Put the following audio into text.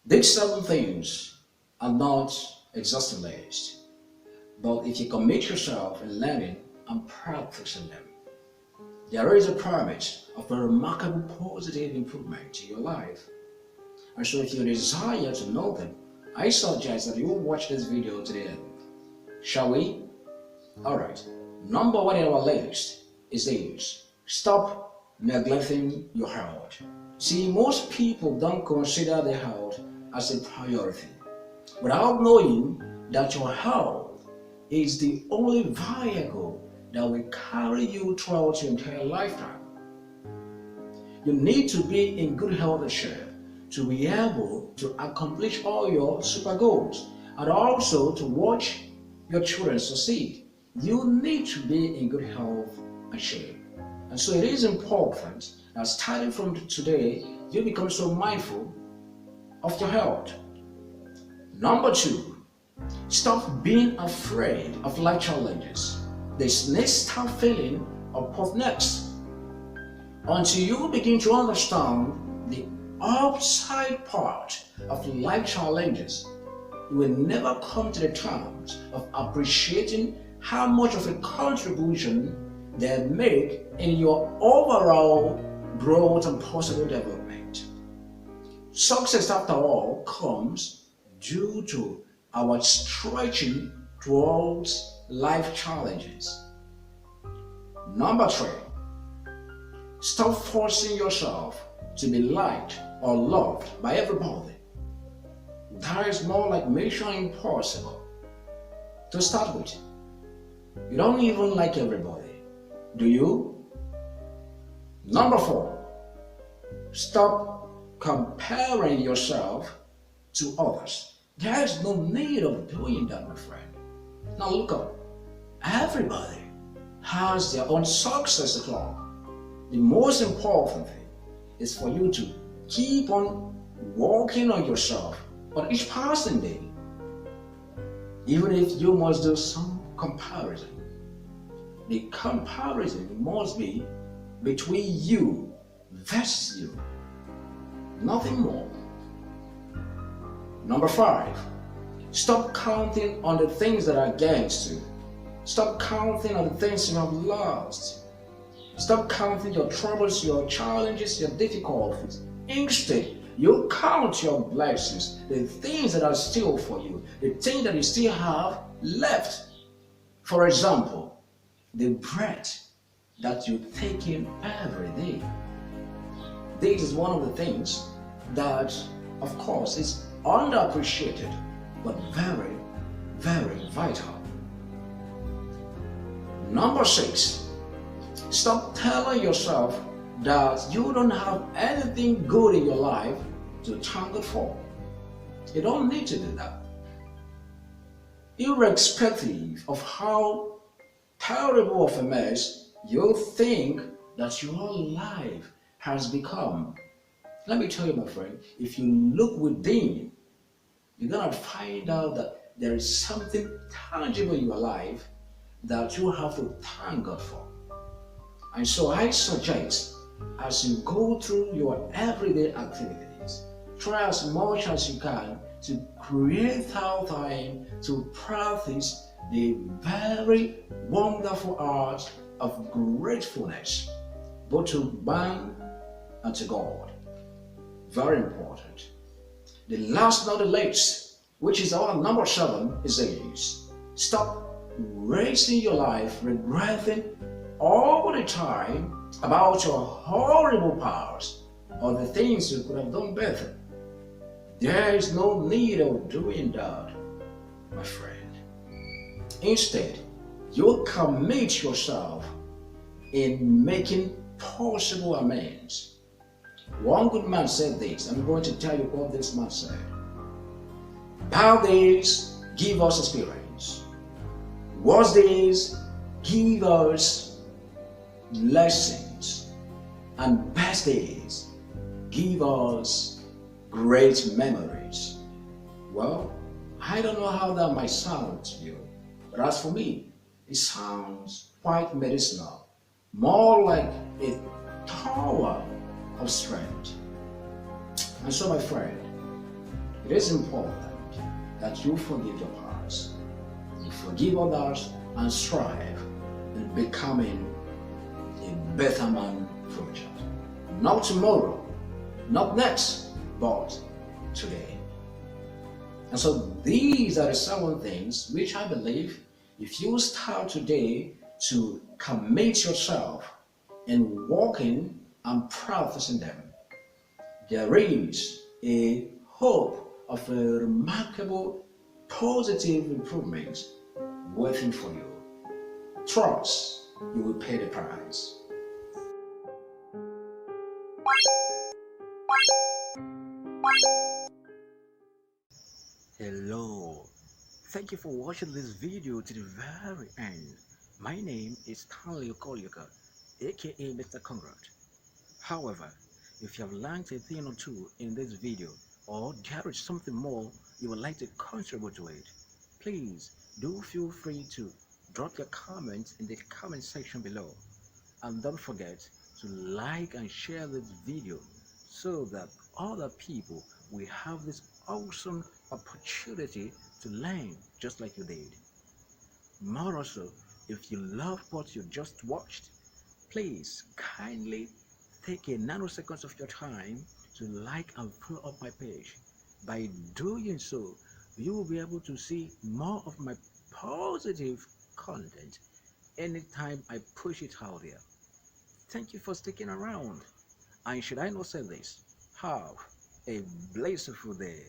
These seven things are not exhaustive list, but if you commit yourself in learning and practicing them, there is a promise of a remarkable positive improvement to your life. And so if you desire to know them, I suggest that you watch this video to the end. Shall we? Alright. Number one in our list is this. Stop neglecting your health. See, most people don't consider their health as a priority without knowing that your health is the only vehicle that will carry you throughout your entire lifetime. You need to be in good health and shape to be able to accomplish all your super goals and also to watch your children succeed. You need to be in good health and shape. And so it is important that starting from today, you become so mindful of your health. Number two, stop being afraid of life challenges. This next start feeling of what next. Until you begin to understand the upside part of life challenges, you will never come to the terms of appreciating how much of a contribution they make in your overall growth and possible development. Success, after all, comes due to our stretching towards life challenges. Number three, stop forcing yourself to be liked or loved by everybody. That is more like mission impossible. To start with, you don't even like everybody, do you? Number four, stop comparing yourself to others. There is no need of doing that, my friend. Now look up. Everybody has their own success clock. The most important thing is for you to keep on working on yourself on each passing day. Even if you must do some comparison, the comparison must be between you versus you, nothing more. Number five, stop counting on the things that are against you. Stop counting on the things you have lost. Stop counting your troubles, your challenges, your difficulties. Instead, you count your blessings, the things that are still for you, the things that you still have left. For example, the breath that you take in every day. This is one of the things that, of course, is underappreciated, but very, very vital. Number six, stop telling yourself that you don't have anything good in your life to thank God for. You don't need to do that. Irrespective of how terrible of a mess you think that your life has become, let me tell you, my friend, if you look within, you're gonna find out that there is something tangible in your life that you have to thank God for. And so I suggest, as you go through your everyday activities, try as much as you can to create out time to practice the very wonderful art of gratefulness, both to man and to God. Very important. The last not the least, which is our number seven, is this. Stop wasting your life regretting all the time about your horrible past or the things you could have done better. There is no need of doing that, my friend. Instead, you commit yourself in making possible amends. One good man said this. I'm going to tell you what this man said. Bad days give us experience. Worst days give us lessons. And best days give us great memories. Well, I don't know how that might sound to you, but as for me, it sounds quite medicinal, more like a tower of strength. And so, my friend, it is important that you forgive your past, you forgive others, and strive in becoming a better man for each other. Not tomorrow, not next, but today. And so these are the 7 things which I believe if you start today to commit yourself in walking and practicing them, there is a hope of a remarkable positive improvement waiting for you. Trust you will pay the price. Hello, thank you for watching this video to the very end. My name is Stanley Okolioka, aka Mr. Conrad. However, if you have learned a thing or two in this video, or there is something more you would like to contribute to it, please do feel free to drop your comments in the comment section below. And don't forget to like and share this video so that other people will have this awesome opportunity to learn just like you did. More also, if you love what you just watched, please kindly take a nanoseconds of your time to like and follow up my page. By doing so, you will be able to see more of my positive content anytime I push it out there. Thank you for sticking around. And should I not say this, have a blissful day.